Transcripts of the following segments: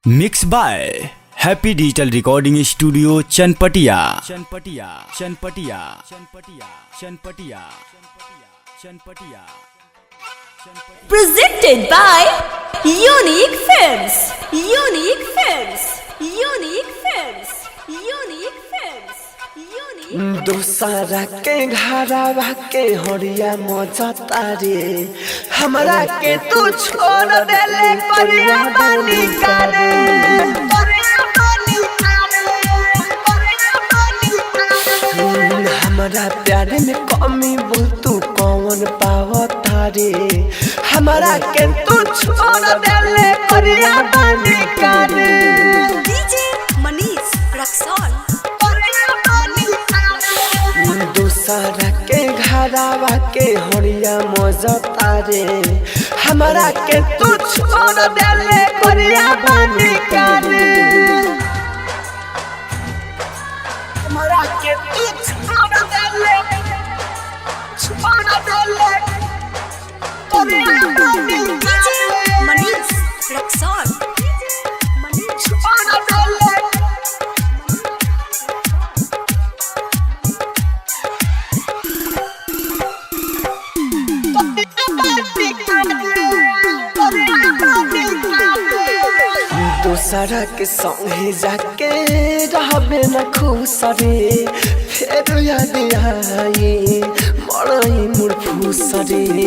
Mix by happy digital recording studio Chanpatia. Presented by Unique Films. Unique Films. Unique Films. Unique Films. Unique. दूसरा के घरवा के हरिया मजता रे हमरा के तू छोड़ देले करिया बानी करे हमरा प्यार में कमी बोल तू कौन पावता रे हमरा के तू छोड़ देले करिया बानी करे DJ Manish Raksol. दूसरा के घरवा के हरिया मजता रे हमरा के तू छोड़ देले करिया बानी करे हमरा के तू छोड़ देले करिया बानी DJ Manish Raksol. छोड़ देले दूसरा के संगे जाके रहबे न खुश रे फिर याद आई मरई मुड़ फूस रे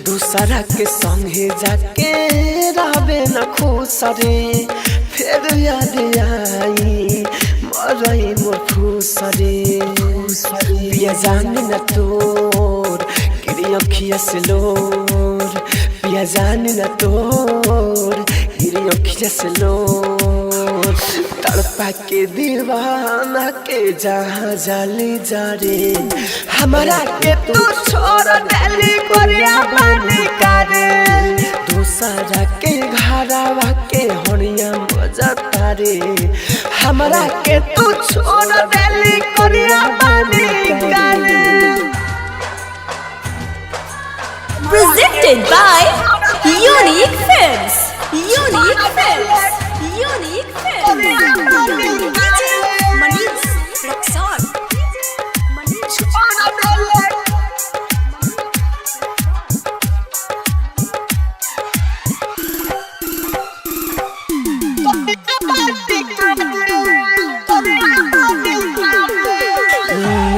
दूसरा के संगे जाके रहबे न खुश रे फिर याद आई मरई मुड़ फूस रे पिया जान न तोर गिरी अखिया से लोर पिया जान न तोर गिरी अखिया से लोर तड़पा के दीवाना के जहाँ जाली जा रे हमारा के तू छोड़ देली करिया बानी करे दूसरा के घरवा के हरिया मजता रे हमारा के तू छोड़ देली करिया बानी करे Presented by Unique Films. Unique Films. Unique Films. DJ Manish Raksol.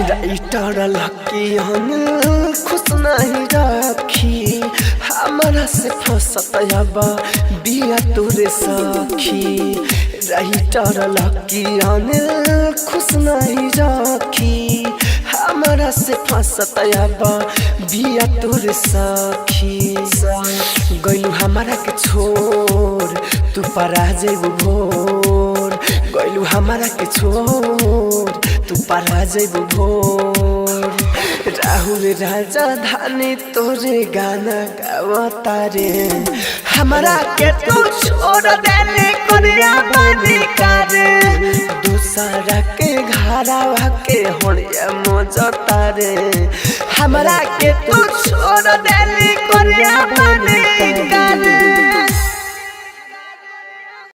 Writer Lucky हम खुश नहीं रखी हमारा से फंसत अब बिया तोरे सखी राइटर लकी हम खुश नहीं रखी हमारा से फंसत अब बिया तोरे सखी गइलू हमारा के छोड़ तू परा जेबू भोर गइलू हमारा के छोड़ तू परा जेबू भोर राहुल राजा धानी तोरे गाना गावता रे हमारा के तू छोड़ देले करिया बानी करे दूसरा के घरवा के हरिया मजता रे हमारा के तू छोड़ देले करिया बानी करे।